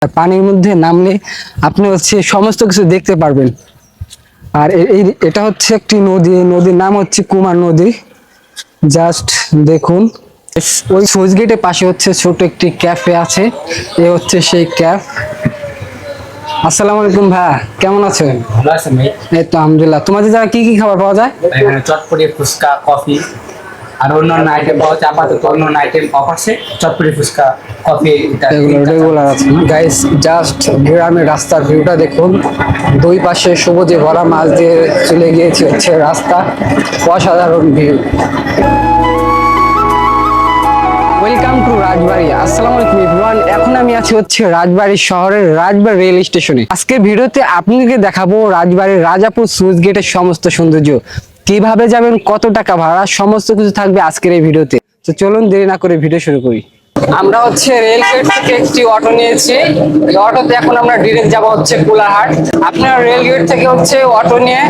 পানির মধ্যে নামলে আপনি হচ্ছে সমস্ত কিছু দেখতে পারবেন। আর এটা হচ্ছে একটি নদী, নদীর নাম হচ্ছে কুমার নদী। জাস্ট দেখুন, ওই সুইচ গেটের পাশে হচ্ছে ছোট একটি ক্যাফে আছে। এ হচ্ছে সেই ক্যাফ। আসসালামু আলাইকুম ভাইয়া, কেমন আছেন? ভালো আছেন ভাই? এই তো আলহামদুলিল্লাহ। তোমাদের জায়গায় কি কি খাবার পাওয়া যায়? এখানে চটপটি, ফুচকা, কফি আর অন্যান্য আইটেম পাওয়া যায়। আপাতত অন্যান্য আইটেম অফ আছে। চটপটি, ফুচকা, কফি এগুলো রেগুলার আছে। গাইস জাস্ট গ্রামের রাস্তার ভিউটা দেখুন। দুই পাশে সবুজে ভরা, মাছ দিয়ে চলে গিয়েছে হচ্ছে রাস্তা। অসাধারণ ভিউ। ওয়েলকাম টু রাজবাড়ী। আসসালামু আলাইকুম এভরিওয়ান। এখন আমি আছি হচ্ছে রাজবাড়ী শহরের রাজবাড়ী রেল স্টেশনে। আজকে ভিডিওতে আপনাকে দেখাবো রাজবাড়ীর রাজাপুর সুইচ গেটের সমস্ত সৌন্দর্য। কিভাবে যাবেন, কত টাকা ভাড়া, সমস্ত কিছু থাকবে আজকের এই ভিডিওতে। তো চলুন দেরি না করে ভিডিও শুরু করি। আমরা হচ্ছে রেল গেট থেকে একটি অটো নিয়েছি। এই অটোতে এখন আমরা ডিরেক্ট যাব হচ্ছে কুলাহাট। আপনারা রেল গেট থেকে হচ্ছে অটো নিয়ে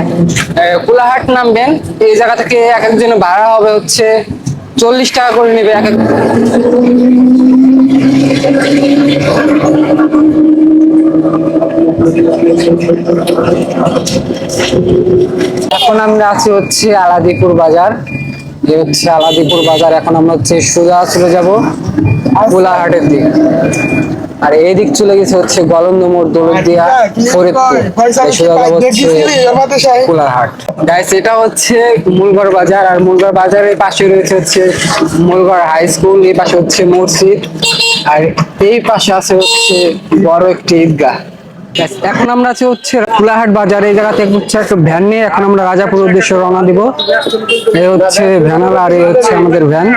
কুলাহাট নামবেন। এই জায়গা থেকে এক একজনের ভাড়া হবে হচ্ছে 40 টাকা করে নেবে এক এক। এখন আমরা আছি হচ্ছে আলাদিপুর বাজার। এই হচ্ছে আলাদিপুর বাজার। এখন আমরা হচ্ছে সোজা চলে যাব কোলাহাটের দিক। আর এই দিক চলে গেছে হচ্ছে গলন্দমোড়, দৌলতদিয়া, ফরিদপুর। এই সোজা যাব হচ্ছে কোলাহাট। গাইস এটা হচ্ছে মূলগড় বাজার। আর মূলগড় বাজারের পাশে রয়েছে হচ্ছে মূলগড় হাই স্কুল। এই পাশে হচ্ছে মসজিদ। আর এই পাশে আছে হচ্ছে বড় একটি ঈদগাহ। এখন আমরা আছি হচ্ছে কোলাহাট বাজার। এই জায়গা থেকে হচ্ছে একটা ভ্যান নিয়ে এখন আমরা রাজাপুর উদ্দেশ্যে রওনা দিব। এই হচ্ছে ভ্যানালা আর এই হচ্ছে আমাদের ভ্যান।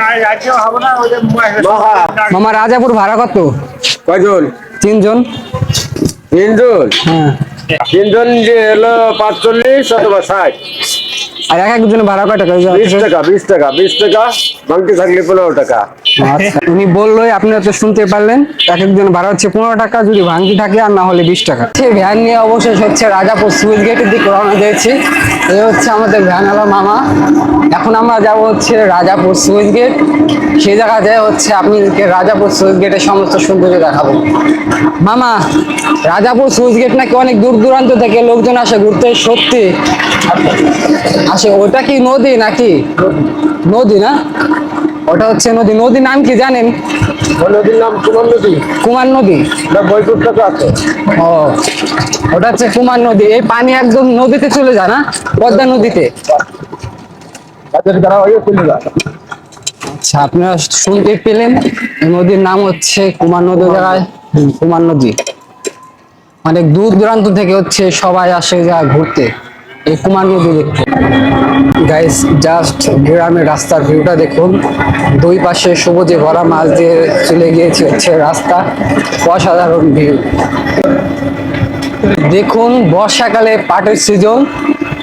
মামা রাজাপুর ভাড়া কত? কয়জন? 3 জন। 3 জন? হ্যাঁ। 3 জন যে হলো 45 অথবা 60। আর এক একজনের ভাড়া কয় টাকা? 20 টাকা, 20 টাকা, 20 টাকা, বাংটি থাকলে 15 টাকা। আচ্ছা, উনি বললোই, আপনারা তো শুনতে পারলেন। এক একজন ভাড়া হচ্ছে 15 টাকা যদি ভাঙতি থাকে, আর না হলে 20 টাকা। সেই ভ্যান নিয়ে অবশেষ হচ্ছে রাজাপুর সুইচ গেটের দিকে রওনা দিয়েছি। এই হচ্ছে আমাদের ভ্যানওয়ালা মামা। এখন আমরা যাব হচ্ছে রাজাপুর সুইচ গেট। সেই জায়গা যায় হচ্ছে আপনাদেরকে রাজাপুর সুইচ গেটের সমস্ত সৌন্দর্য দেখাবো। মামা, রাজাপুর সুইচ গেট নাকি অনেক দূর দূরান্ত থেকে লোকজন আসে ঘুরতে, সত্যি আসে? ওটা কি নদী নাকি? নদী না? ওটা হচ্ছে নদী। নদীর নাম কি জানেন? নদীর নাম কুমার নদী। কুমার নদী। বৈকুণ্ঠ টাকা আছে। ও, ওটা হচ্ছে কুমার নদী। এই পানি একদম নদীতে চলে যায় না? পদ্মা নদীতে। তাদের দ্বারা হয়ে চলে যায়। আচ্ছা, আপনারা শুনতে পেলেন, এই নদীর নাম হচ্ছে কুমার নদী। জায়গায় কুমার নদী। অনেক দূর দূরান্ত থেকে হচ্ছে সবাই আসে যা ঘুরতে এই কুমার নদী দেখতে। গাইস জাস্ট গ্রামের রাস্তার ভিউটা দেখুন। দুই পাশে সবুজে ভরা, মাছ দিয়ে চলে গিয়েছে হচ্ছে রাস্তা। অসাধারণ ভিউ দেখুন। বর্ষাকালে পাটের সিজন।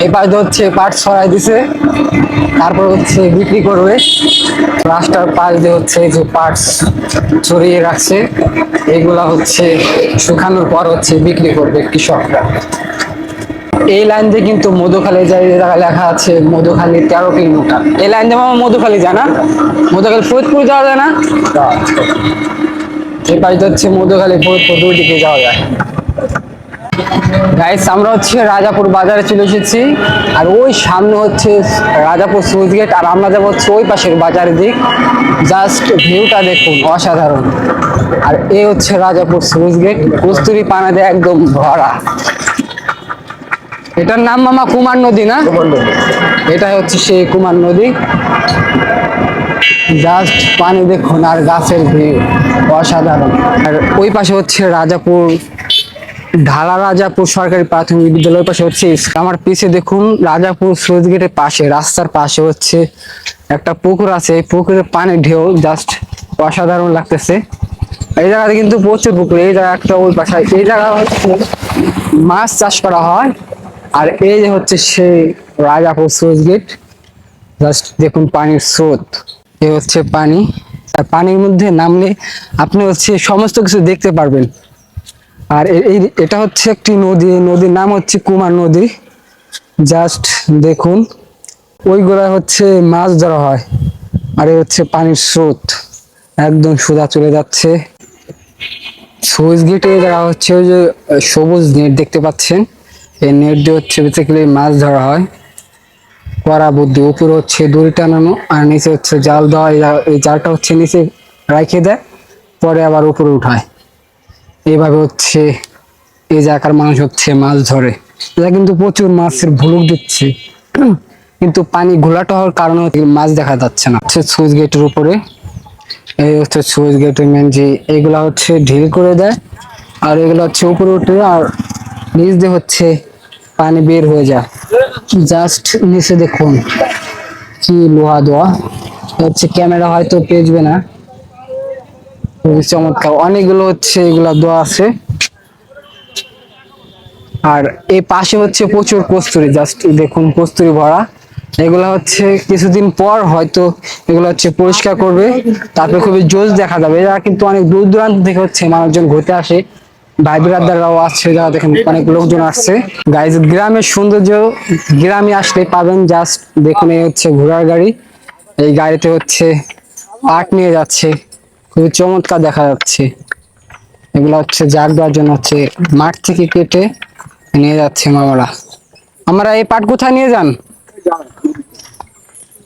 এবার হচ্ছে পাট ছড়াই দিছে, তারপর হচ্ছে বিক্রি করবে। রাস্তার পাশ দিয়ে হচ্ছে এই যে পাট ছড়িয়ে রাখছে, এগুলা হচ্ছে শুকানোর পর হচ্ছে বিক্রি করবে কৃষকরা। এই লাইন দিয়ে কিন্তু মধুখালী যায়, লেখা আছে মধুখালী 13 কিলোমিটার। এই লাইন দিয়ে আমার মধুখালী যায় না? মধুখালী ফরিদপুর যাওয়া যায় না? এই পাশে হচ্ছে মধুখালী, ফরিদপুর, দুই দিকে যাওয়া যায়। গাইস আমরা হচ্ছে রাজাপুর বাজারে চলে এসেছি। আর ওই সামনে হচ্ছে রাজাপুর সুইচ গেট। আর আমরা যাবো হচ্ছে ওই পাশের বাজারের দিক। জাস্ট ভিউটা দেখুন, অসাধারণ। আর এই হচ্ছে রাজাপুর সুইচ গেট। কস্তুরি পানা দিয়ে একদম ভরা। এটার নাম মামা কুমার নদী না? এটা হচ্ছে সেই কুমার নদী। জাস্ট পানি দেখুন আর গাছের ভিউ, অসাধারণ। আর ওই পাশে হচ্ছে রাজাপুর ঢালা রাজাপুর সরকারি প্রাথমিক বিদ্যালয়ের পাশে হচ্ছে আমার পিছে দেখুন রাজাপুর সুইচ গেটের পাশে, রাস্তার পাশে হচ্ছে একটা পুকুর আছে। এই পুকুরের পানির ঢেউ জাস্ট অসাধারণ লাগতেছে। এই জায়গাতে কিন্তু প্রচুর পুকুর। এই জায়গা একটা, ওই পাশে এই জায়গা হচ্ছে মাছ চাষ করা হয়। আর এই যে হচ্ছে সেই রাজাপুর সুইচ গেট। জাস্ট দেখুন পানির স্রোত। এই হচ্ছে পানি। আর পানির মধ্যে নামলে আপনি হচ্ছে সমস্ত কিছু দেখতে পারবেন। আর এটা হচ্ছে একটি নদী, নদীর নাম হচ্ছে কুমার নদী। জাস্ট দেখুন, ওইগুলা হচ্ছে মাছ ধরা হয়। আর এই হচ্ছে পানির স্রোত, একদম সোজা চলে যাচ্ছে। সুইচ গেটে যারা হচ্ছে ওই যে সবুজ নেট দেখতে পাচ্ছেন, এই নেট দিয়ে হচ্ছে বেসিক্যালি মাছ ধরা হয়। কড়া বুদ্ধি, উপরে হচ্ছে দড়ি টানানো আর নিচে হচ্ছে জাল দেওয়া। এই জালটা হচ্ছে নিচে রেখে দেয়, পরে আবার উপরে উঠায়। এইভাবে হচ্ছে এই জায়গার মানুষ হচ্ছে মাছ ধরে। এটা কিন্তু প্রচুর মাছের ভুলুক দিচ্ছে, কিন্তু পানি ঘোলাটা হওয়ার কারণে মাছ দেখা যাচ্ছে না। হচ্ছে সুইচ গেটের উপরে, এই হচ্ছে সুইচ গেটের মেন যে এইগুলা হচ্ছে ঢিল করে দেয়, আর এগুলো হচ্ছে উপরে উঠে আর নিচ দিয়ে হচ্ছে পানি বের হয়ে যায়। জাস্ট নিচে দেখুন কি লোহা দেওয়া, হচ্ছে ক্যামেরা হয়তো পেজবে না, খুবই চমৎকার। অনেকগুলো হচ্ছে এগুলা দেওয়া আছে। আর এই পাশে হচ্ছে প্রচুর কস্তুরি, জাস্ট দেখুন কস্তুরি ভরা। এগুলা হচ্ছে কিছুদিন পর হয়তো এগুলো হচ্ছে পরিষ্কার করবে, তারপরে খুবই জোশ দেখা যাবে। এরা কিন্তু অনেক দূর দূরান্ত থেকে হচ্ছে মানুষজন ঘুরতে আসে, ভাই বিরাদাররাও আসছে, যারা দেখেন অনেক লোকজন আসছে। গাইজ গ্রামের সৌন্দর্য গ্রামে আসলে পাবেন। জাস্ট দেখুন এই হচ্ছে ঘোড়ার গাড়ি, এই গাড়িতে হচ্ছে পাট নিয়ে যাচ্ছে, খুবই চমৎকার দেখা যাচ্ছে। এগুলো হচ্ছে জাগ দেওয়ার জন্য হচ্ছে মাঠ থেকে কেটে নিয়ে যাচ্ছে মামারা। আমরা এই পাট কোথায় নিয়ে যান?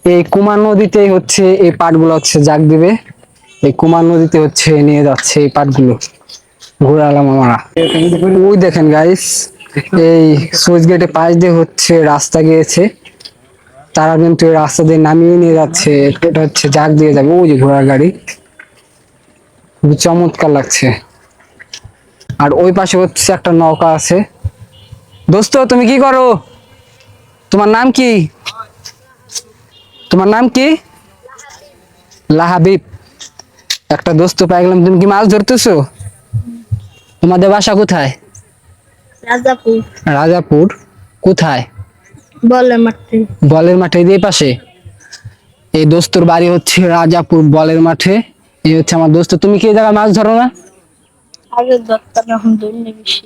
এই কুমার নদীতে হচ্ছে এই পাটগুলো হচ্ছে জাগ দিবে, এই কুমার নদীতে হচ্ছে নিয়ে যাচ্ছে এই পাটগুলো ঘোরালাম মামারা। ওই দেখেন গাইস, এই সুইচ গেটে পাশ দিয়ে হচ্ছে রাস্তা গিয়েছে, তারা কিন্তু এই রাস্তা দিয়ে নামিয়ে নিয়ে যাচ্ছে। এটা হচ্ছে জাগ দিয়ে যাবে, ওই যে ঘোড়ার গাড়ি, খুবই চমৎকার লাগছে। আর ওই পাশে হচ্ছে একটা নৌকা আছে। দোস্ত তুমি কি করো? তোমার নাম কি? তোমার নাম কি? লাহাবিব। একটা দোস্ত পাই গেলাম। তুমি কি মাছ ধরতেছো? তোমাদের বাসা কোথায়? রাজাপুর। রাজাপুর কোথায়? বলে মাঠে। বলের মাঠে এই পাশে। এই দোস্তর বাড়ি হচ্ছে রাজাপুর বলের মাঠে। এই হচ্ছে আমার দোস্ত। তুমি কি এই জায়গায় মাছ ধরো না? আগে ধরতাম, এখন ধরি বেশি।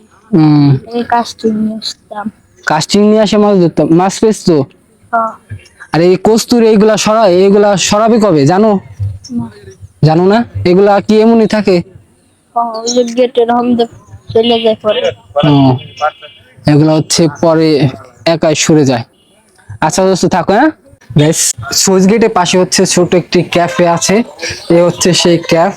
এই কাজটি নিয়ে আসতাম। কাস্টিং নিয়ে আসে মাছ ধরতাম। মাছ পেয়েছো? হ্যাঁ। আর এই কস্তুরি এইগুলা সরাবে কবে জানো? না। জানো না? এগুলা কি এমনই থাকে? ওই যে গেটের মধ্যে চলে যায় পরে। ও, এগুলা হচ্ছে পরে একাই সরে যায়। আচ্ছা দোস্ত থাকো, হ্যাঁ। বেশ, সুইচ গেটের পাশে হচ্ছে ছোট একটি ক্যাফে আছে। এ হচ্ছে সেই ক্যাফ।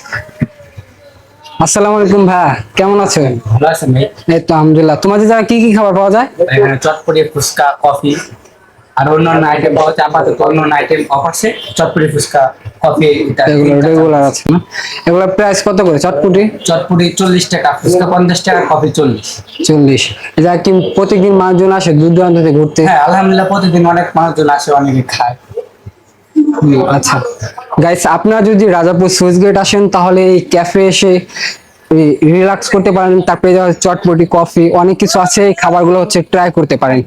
আসসালামু আলাইকুম ভাই, কেমন আছেন? ভালো আছেন ভাই? এই তো আলহামদুলিল্লাহ। তোমাদের জায়গায় কি কি খাবার পাওয়া যায়? এখানে চটপটি, ফুচকা, কফি আর অন্যান্য আইটেম পাওয়া যায়। আপাতত অন্যান্য আইটেম অফ আছে, চটপটি, ফুচকা, কফি ইত্যাদি। এগুলো রেগুলার আছে না? এগুলোর প্রাইস কত করে? চটপটি চটপটি 40 টাকা, ফুচকা 50 টাকা, কফি 40। 40। এটা কি প্রতিদিন মানুষজন আসে দূর দূরান্ত থেকে ঘুরতে? হ্যাঁ আলহামদুলিল্লাহ, প্রতিদিন অনেক মানুষজন আসে, অনেকে খায়। আচ্ছা গাইস, আপনারা যদি রাজাপুর সুইচ গেট আসেন তাহলে এই ক্যাফে এসে রিল্যাক্স করতে পারেন। তারপরে চটপটি, কফি, অনেক কিছু আছে, এই খাবারগুলো হচ্ছে ট্রাই করতে পারেন।